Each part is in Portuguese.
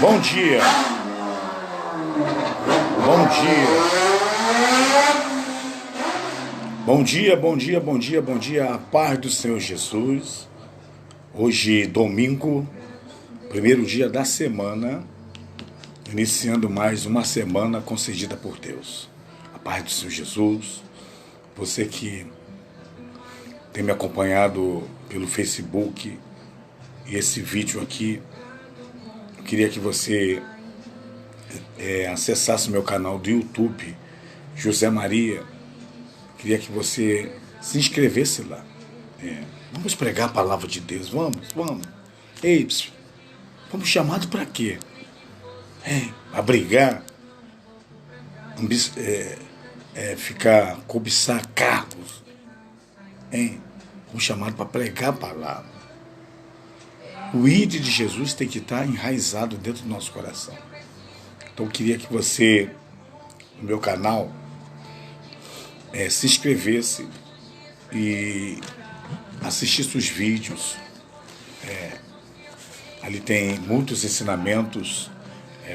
Bom dia, bom dia, bom dia, bom dia, bom dia, bom dia, a paz do Senhor Jesus. Hoje, domingo, primeiro dia da semana, iniciando mais uma semana concedida por Deus. A paz do Senhor Jesus, você que tem me acompanhado pelo Facebook e esse vídeo aqui, eu queria que você acessasse o meu canal do YouTube, José Maria. Queria que você se inscrevesse lá. Vamos pregar a palavra de Deus, vamos. Ei, fomos chamados para quê? A brigar, cobiçar cargos. Fomos chamados para pregar a palavra. O ID de Jesus tem que estar enraizado dentro do nosso coração. Então eu queria que você, no meu canal, se inscrevesse e assistisse os vídeos. Ali tem muitos ensinamentos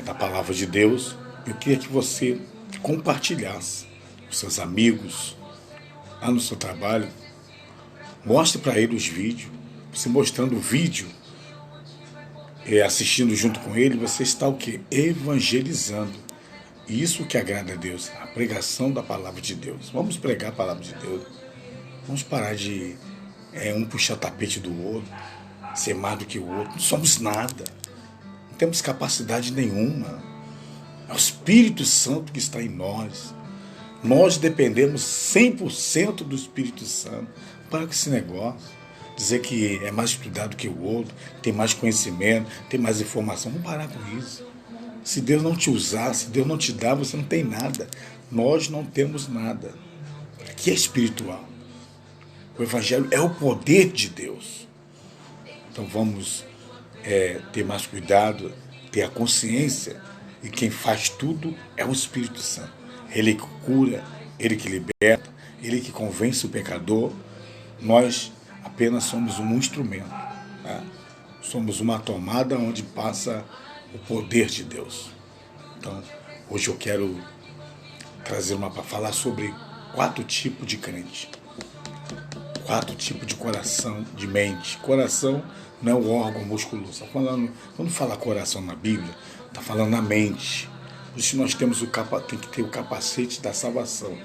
da palavra de Deus. Eu queria que você compartilhasse com seus amigos, lá no seu trabalho. Mostre para ele os vídeos. Você mostrando o vídeo, assistindo junto com ele, você está o quê? Evangelizando. Isso que agrada a Deus, a pregação da palavra de Deus. Vamos pregar a palavra de Deus. Vamos parar de um puxar tapete do outro, ser mais do que o outro. Não somos nada. Não temos capacidade nenhuma. É o Espírito Santo que está em nós. Nós dependemos 100% do Espírito Santo. Para com esse negócio. Dizer que é mais estudado que o outro, tem mais conhecimento, tem mais informação. Vamos parar com isso. Se Deus não te usar, se Deus não te dar, você não tem nada. Nós não temos nada. Aqui é espiritual. O Evangelho é o poder de Deus. Então vamos ter mais cuidado, ter a consciência. E quem faz tudo é o Espírito Santo. Ele que cura, Ele que liberta, Ele que convence o pecador. Nós apenas somos um instrumento. Tá? Somos uma tomada onde passa o poder de Deus. Então, hoje eu quero trazer para falar sobre 4 tipos de crente. 4 tipos de coração, de mente. Coração não é o órgão musculoso. Tá falando, quando fala coração na Bíblia, está falando na mente. Por isso nós temos tem que ter o capacete da salvação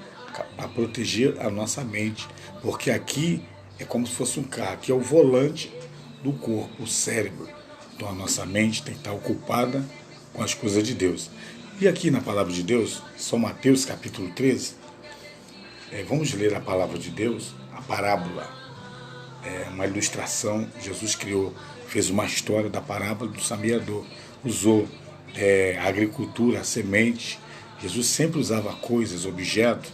para proteger a nossa mente. Porque aqui é como se fosse um carro. Aqui é o volante do corpo, o cérebro. Então a nossa mente tem que estar ocupada com as coisas de Deus. E aqui na palavra de Deus, São Mateus capítulo 13, vamos ler a palavra de Deus, a parábola. Uma ilustração, Jesus fez uma história da parábola do semeador. Usou a agricultura, a semente. Jesus sempre usava coisas, objetos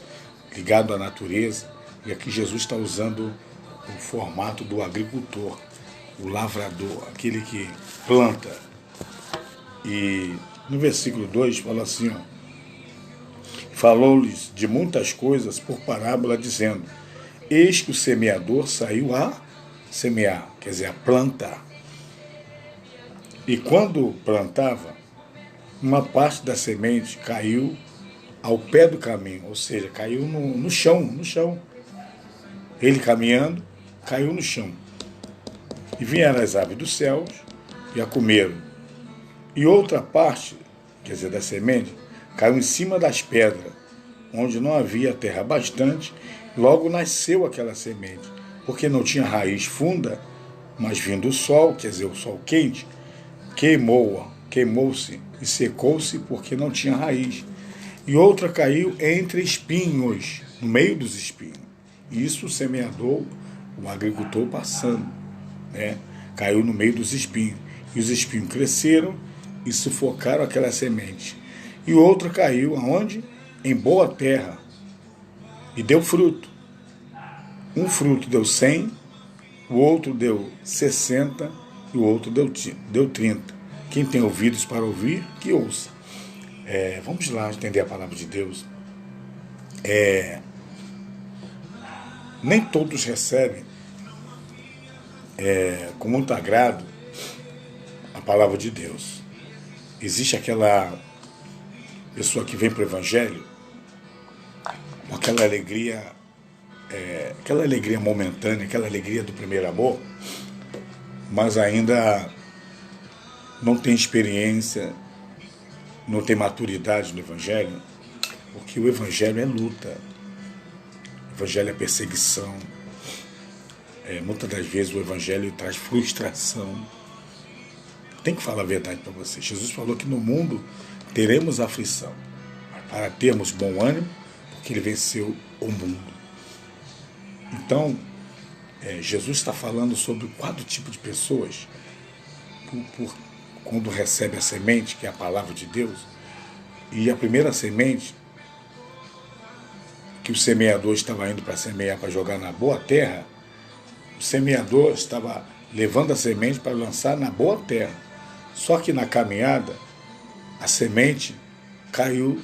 ligados à natureza. E aqui Jesus está usando o formato do agricultor, o lavrador, aquele que planta. E no versículo 2 fala assim, falou-lhes de muitas coisas por parábola, dizendo, eis que o semeador saiu a semear, quer dizer, a plantar. E quando plantava, uma parte da semente caiu ao pé do caminho, ou seja, caiu no chão. Ele caminhando, caiu no chão. E vieram as aves dos céus e a comeram. E outra parte, quer dizer, da semente, caiu em cima das pedras, onde não havia terra bastante, logo nasceu aquela semente, porque não tinha raiz funda, mas vindo o sol, quer dizer, o sol quente, queimou-se e secou-se porque não tinha raiz. E outra caiu entre espinhos, no meio dos espinhos. Isso o semeador, o agricultor passando, caiu no meio dos espinhos. E os espinhos cresceram e sufocaram aquela semente. E outra caiu aonde? Em boa terra. E deu fruto. Um fruto deu 100, o outro deu 60 e o outro deu 30. Quem tem ouvidos para ouvir, que ouça. Vamos lá entender a palavra de Deus. Nem todos recebem com muito agrado a palavra de Deus. Existe aquela pessoa que vem para o Evangelho com aquela alegria momentânea, aquela alegria do primeiro amor, mas ainda não tem experiência, não tem maturidade no Evangelho, porque o Evangelho é luta, o Evangelho é perseguição. Muitas das vezes o Evangelho traz frustração. Tem que falar a verdade para você. Jesus falou que no mundo teremos aflição, mas para termos bom ânimo, porque ele venceu o mundo. Então, Jesus está falando sobre 4 tipos de pessoas quando recebe a semente, que é a palavra de Deus. E a primeira semente, que o semeador estava indo para semear, para jogar na boa terra, o semeador estava levando a semente para lançar na boa terra. Só que na caminhada, a semente caiu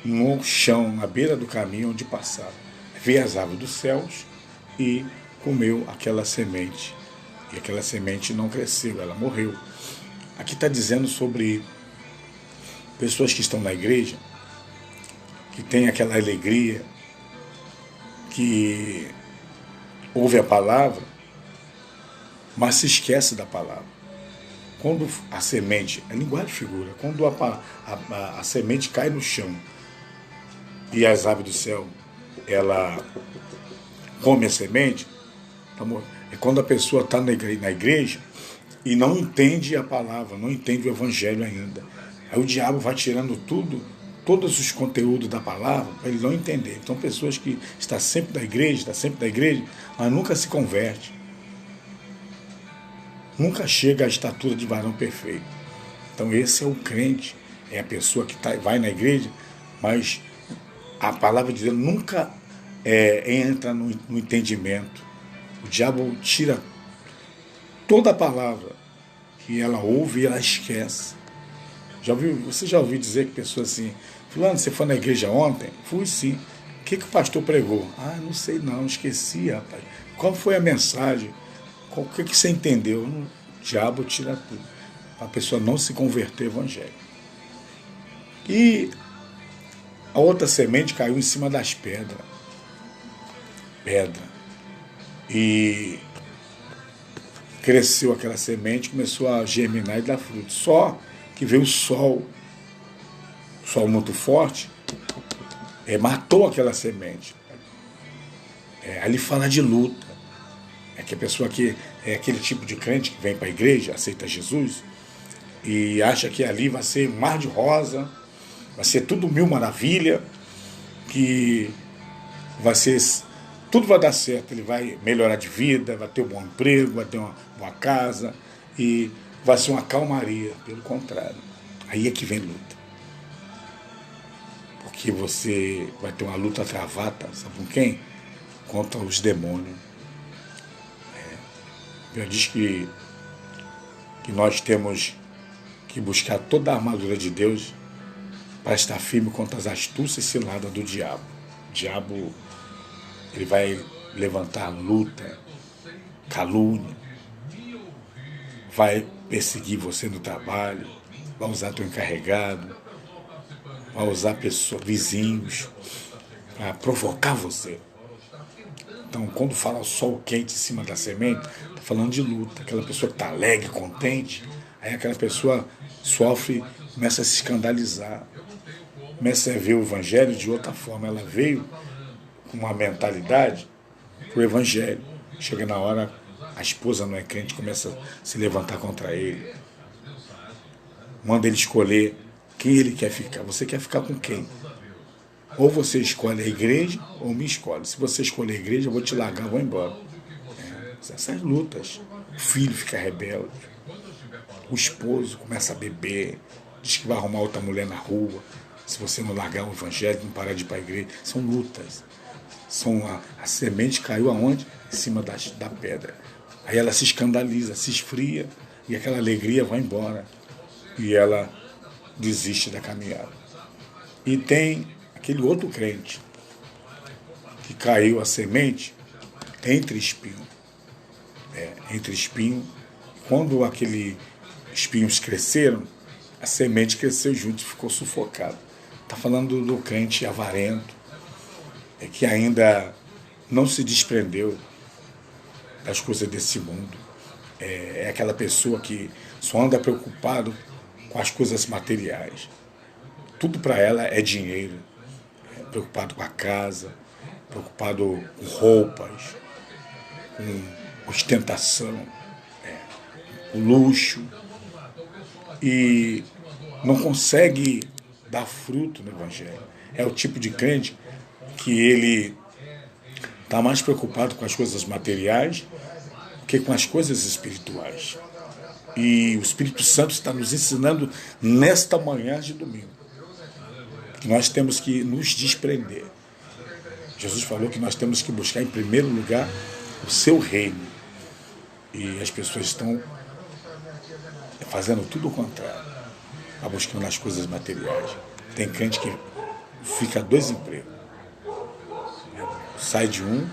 no chão, na beira do caminho onde passava. Veio as aves dos céus e comeu aquela semente. E aquela semente não cresceu, ela morreu. Aqui está dizendo sobre pessoas que estão na igreja, que têm aquela alegria, que ouve a palavra, mas se esquece da palavra. Quando a semente, a linguagem figura, quando a semente cai no chão e as aves do céu, ela come a semente, é quando a pessoa está na igreja e não entende a palavra, não entende o evangelho ainda. Aí o diabo vai tirando todos os conteúdos da palavra, para ele não entender. Então, pessoas que estão sempre da igreja, mas nunca se converte. Nunca chega à estatura de varão perfeito. Então, esse é o crente, é a pessoa que vai na igreja, mas a palavra de Deus nunca entra no entendimento. O diabo tira toda a palavra que ela ouve e ela esquece. Você já ouviu dizer que pessoas assim, fulano, você foi na igreja ontem? Fui sim. O que o pastor pregou? Não sei não, esqueci, rapaz. Qual foi a mensagem? O que você entendeu? O diabo tira tudo. A pessoa não se converter ao evangelho. E a outra semente caiu em cima das pedras. E cresceu aquela semente, começou a germinar e dar fruto. Só que veio o sol muito forte, matou aquela semente. Ali fala de luta. É que a pessoa que é aquele tipo de crente que vem para a igreja, aceita Jesus, e acha que ali vai ser mar de rosa, vai ser tudo mil maravilha, que vai ser, tudo vai dar certo, ele vai melhorar de vida, vai ter um bom emprego, vai ter uma boa casa, e vai ser uma calmaria. Pelo contrário, aí é que vem luta. Porque você vai ter uma luta travada, sabe com quem? Contra os demônios. Eu disse que nós temos que buscar toda a armadura de Deus para estar firme contra as astúcias e ciladas do diabo. O diabo, ele vai levantar luta, calúnia, vai perseguir você no trabalho, vai usar teu encarregado, vai usar vizinhos, para provocar você. Então, quando fala o sol quente em cima da semente, está falando de luta. Aquela pessoa que está alegre, contente, aí aquela pessoa sofre, começa a se escandalizar, começa a ver o evangelho de outra forma. Ela veio com uma mentalidade para o evangelho. Chega na hora, a esposa não é crente, começa a se levantar contra ele. Manda ele escolher quem ele quer ficar. Você quer ficar com quem? Ou você escolhe a igreja, ou me escolhe. Se você escolher a igreja, eu vou te largar, vou embora. Essas lutas. O filho fica rebelde. O esposo começa a beber. Diz que vai arrumar outra mulher na rua. Se você não largar o evangelho, não parar de ir para a igreja. São lutas. A semente caiu aonde? Em cima da pedra. Aí ela se escandaliza, se esfria, e aquela alegria vai embora. E ela desiste da caminhada. E tem aquele outro crente que caiu a semente entre espinhos. Entre espinhos. Quando aqueles espinhos cresceram, A semente cresceu junto e ficou sufocada. Está falando do crente avarento, que ainda não se desprendeu das coisas desse mundo. É aquela pessoa que só anda preocupado com as coisas materiais. Tudo para ela é dinheiro. Preocupado com a casa, preocupado com roupas, com ostentação, com luxo. E não consegue dar fruto no Evangelho. É o tipo de crente que ele está mais preocupado com as coisas materiais que com as coisas espirituais. E o Espírito Santo está nos ensinando nesta manhã de domingo que nós temos que nos desprender. Jesus falou que nós temos que buscar em primeiro lugar o seu reino. E as pessoas estão fazendo tudo o contrário, está buscando as coisas materiais. Tem crente que fica 2 empregos. Sai de um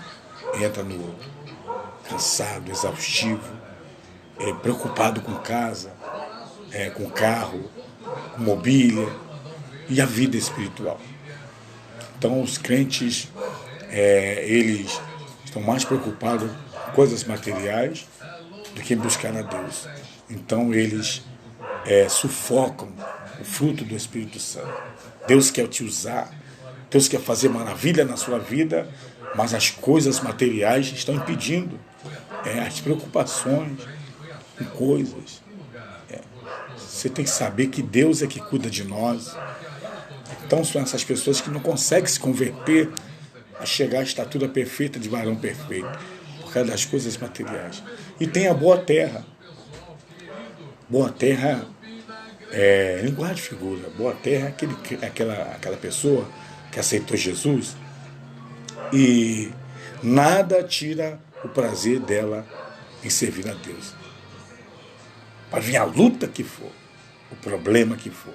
e entra no outro. Cansado, exaustivo, preocupado com casa, com carro, com mobília e a vida espiritual. Então os crentes, eles estão mais preocupados com coisas materiais do que em buscar a Deus. Então eles sufocam o fruto do Espírito Santo. Deus quer te usar, Deus quer fazer maravilha na sua vida, mas as coisas materiais estão impedindo. As preocupações com coisas. Você tem que saber que Deus é que cuida de nós. Então são essas pessoas que não conseguem se converter a chegar à estatura perfeita de varão perfeito, por causa das coisas materiais. E tem a boa terra. Boa terra é linguagem de figura. Boa terra é aquela pessoa que aceitou Jesus e nada tira o prazer dela em servir a Deus. Pode vir a luta que for, o problema que for.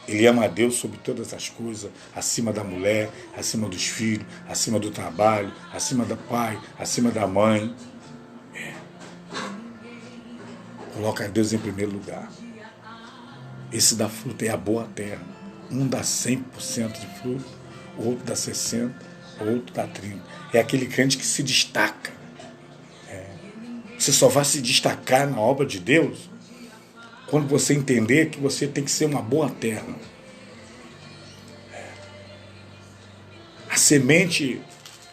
Ele ama a Deus sobre todas as coisas, acima da mulher, acima dos filhos, acima do trabalho, acima do pai, acima da mãe. Coloca Deus em primeiro lugar. Esse dá fruto é a boa terra. Um dá 100% de fruto, o outro dá 60%, o outro dá 30%. É aquele crente que se destaca. Você só vai se destacar na obra de Deus quando você entender que você tem que ser uma boa terra. A semente,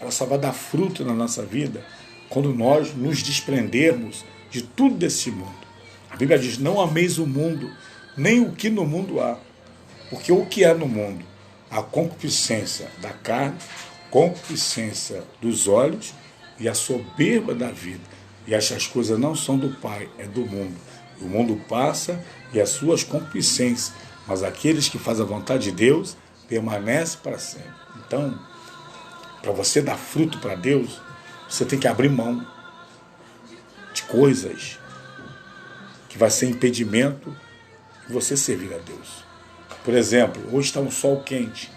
ela só vai dar fruto na nossa vida quando nós nos desprendermos de tudo desse mundo. A Bíblia diz, não ameis o mundo, nem o que no mundo há. Porque o que há no mundo? A concupiscência da carne, concupiscência dos olhos e a soberba da vida. E essas coisas não são do Pai, é do mundo. O mundo passa e as suas concupiscências, mas aqueles que fazem a vontade de Deus permanecem para sempre. Então, para você dar fruto para Deus, você tem que abrir mão de coisas que vai ser impedimento de você servir a Deus. Por exemplo, hoje está um sol quente.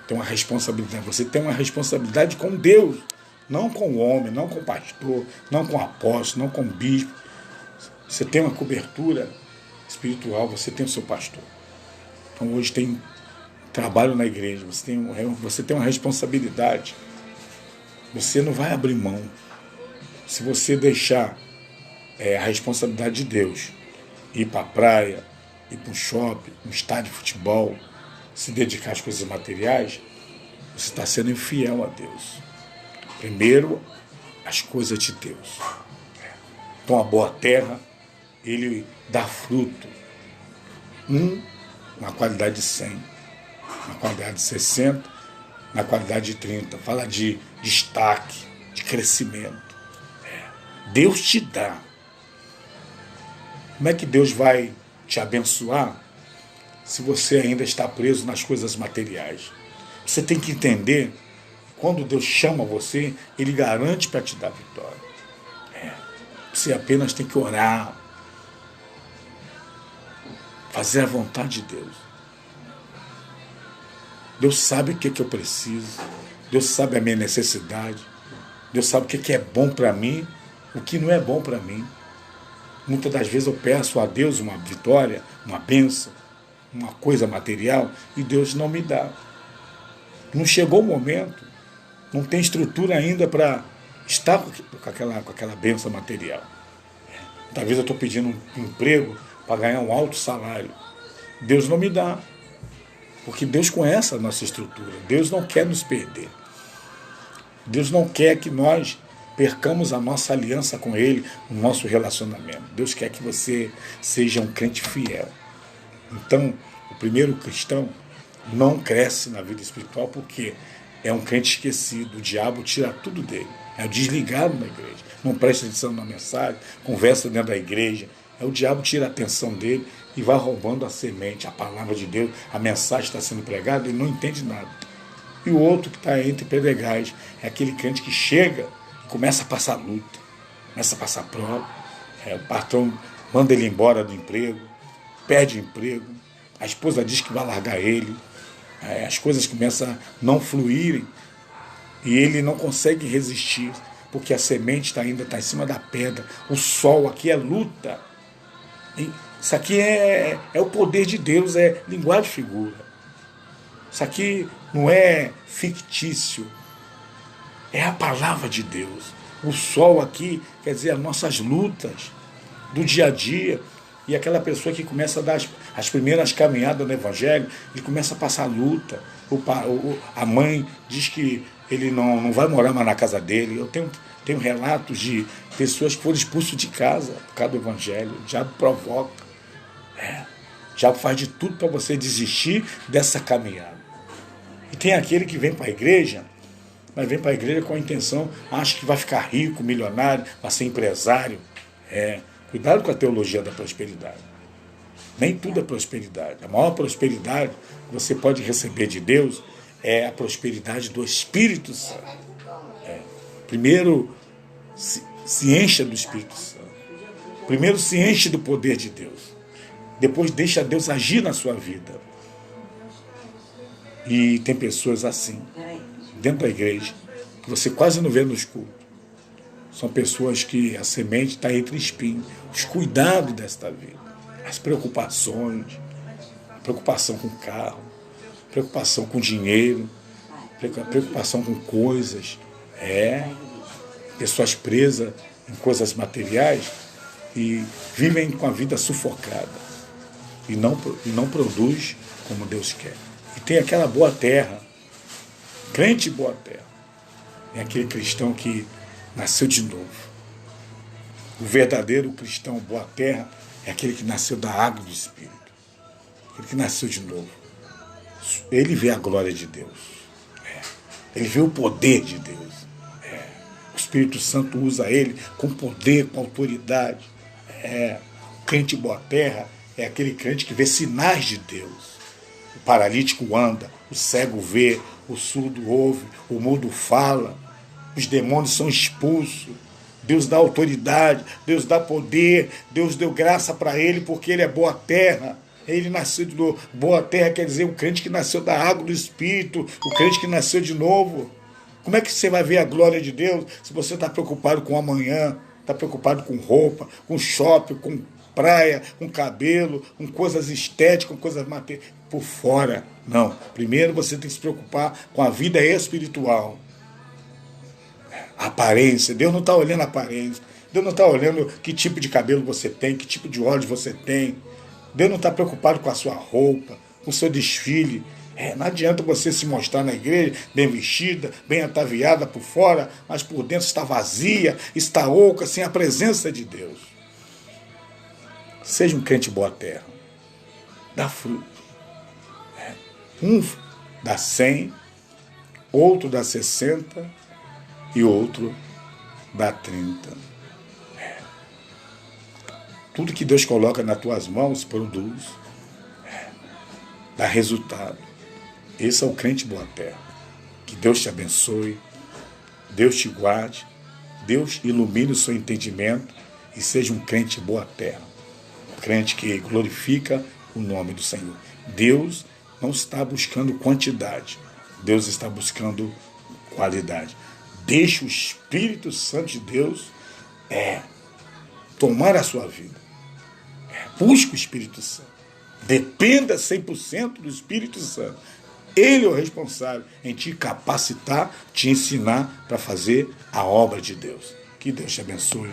Tem uma responsabilidade. Você tem uma responsabilidade com Deus, não com o homem, não com o pastor, não com o apóstolo, não com o bispo. Você tem uma cobertura espiritual, você tem o seu pastor. Então hoje tem trabalho na igreja, você tem uma responsabilidade. Você não vai abrir mão. Se você deixar a responsabilidade de Deus, ir para a praia, ir para um shopping, um estádio de futebol, se dedicar às coisas materiais, você está sendo infiel a Deus. Primeiro, as coisas de Deus. Então a boa terra, ele dá fruto. Na qualidade de 100, na qualidade de 60, na qualidade de 30. Fala de destaque, de crescimento. Deus te dá. Como é que Deus vai te abençoar se você ainda está preso nas coisas materiais? Você tem que entender, quando Deus chama você, Ele garante para te dar vitória. Você apenas tem que orar, fazer a vontade de Deus. Deus sabe o que eu preciso, Deus sabe a minha necessidade, Deus sabe o que é bom para mim, o que não é bom para mim. Muitas das vezes eu peço a Deus uma vitória, uma bênção, uma coisa material, e Deus não me dá. Não chegou o momento, não tem estrutura ainda para estar com aquela bênção material. Talvez eu estou pedindo um emprego para ganhar um alto salário. Deus não me dá, porque Deus conhece a nossa estrutura. Deus não quer nos perder. Deus não quer que nós percamos a nossa aliança com Ele, o nosso relacionamento. Deus quer que você seja um crente fiel. Então, o primeiro cristão não cresce na vida espiritual porque é um crente esquecido. O diabo tira tudo dele. É o desligado na igreja. Não presta atenção na mensagem, conversa dentro da igreja. O diabo tira a atenção dele e vai roubando a semente, a palavra de Deus, a mensagem está sendo pregada, ele não entende nada. E o outro que está entre pedregais é aquele crente que chega e começa a passar luta, começa a passar prova. O patrão manda ele embora do emprego, perde o emprego, a esposa diz que vai largar ele, as coisas começam a não fluírem e ele não consegue resistir, porque a semente ainda está em cima da pedra. O sol aqui é luta. Isso aqui é o poder de Deus, é linguagem de figura. Isso aqui não é fictício, é a palavra de Deus. O sol aqui quer dizer as nossas lutas do dia a dia. E aquela pessoa que começa a dar as primeiras caminhadas no Evangelho, ele começa a passar luta. A mãe diz que ele não vai morar mais na casa dele. Eu tenho relatos de pessoas que foram expulsas de casa por causa do Evangelho. O diabo provoca. O diabo faz de tudo para você desistir dessa caminhada. E tem aquele que vem para a igreja, mas vem para a igreja com a intenção, acha que vai ficar rico, milionário, vai ser empresário. Cuidado com a teologia da prosperidade. Nem tudo é prosperidade. A maior prosperidade que você pode receber de Deus é a prosperidade do Espírito Santo. Primeiro, se encha do Espírito Santo. Primeiro, se enche do poder de Deus. Depois, deixa Deus agir na sua vida. E tem pessoas assim, dentro da igreja, que você quase não vê nos cultos. São pessoas que a semente está entre espinhos. Os cuidados desta vida. As preocupações. Preocupação com carro. Preocupação com dinheiro. Preocupação com coisas. Pessoas presas em coisas materiais e vivem com a vida sufocada. E não produz como Deus quer. E tem aquela boa terra. Crente boa terra. É aquele cristão que nasceu de novo. O verdadeiro cristão boa terra é aquele que nasceu da água do Espírito. Aquele que nasceu de novo. Ele vê a glória de Deus. Ele vê o poder de Deus. O Espírito Santo usa ele com poder, com autoridade. O crente boa terra é aquele crente que vê sinais de Deus. O paralítico anda, o cego vê, o surdo ouve, o mudo fala. Os demônios são expulsos. Deus dá autoridade, Deus dá poder, Deus deu graça para ele porque ele é boa terra. Ele nasceu de novo. Boa terra quer dizer o crente que nasceu da água do Espírito, o crente que nasceu de novo. Como é que você vai ver a glória de Deus se você está preocupado com amanhã, está preocupado com roupa, com shopping, com praia, com cabelo, com coisas estéticas, com coisas materiais, por fora? Não. Primeiro você tem que se preocupar com a vida espiritual. A aparência. Deus não está olhando a aparência. Deus não está olhando que tipo de cabelo você tem, que tipo de óleo você tem. Deus não está preocupado com a sua roupa, com o seu desfile. Não adianta você se mostrar na igreja bem vestida, bem ataviada por fora, mas por dentro está vazia, está oca, sem a presença de Deus. Seja um crente boa terra. Dá fruto. Um dá 100, outro dá 60 e outro dá 30. Tudo que Deus coloca nas tuas mãos produz. Dá resultado. Esse é o crente boa terra. Que Deus te abençoe, Deus te guarde, Deus ilumine o seu entendimento e seja um crente boa terra. Um crente que glorifica o nome do Senhor. Deus não está buscando quantidade, Deus está buscando qualidade. Deixa o Espírito Santo de Deus tomar a sua vida. Busque o Espírito Santo. Dependa 100% do Espírito Santo. Ele é o responsável em te capacitar, te ensinar para fazer a obra de Deus. Que Deus te abençoe,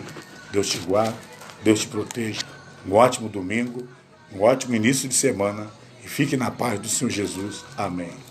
Deus te guarde, Deus te proteja. Um ótimo domingo, um ótimo início de semana e fique na paz do Senhor Jesus. Amém.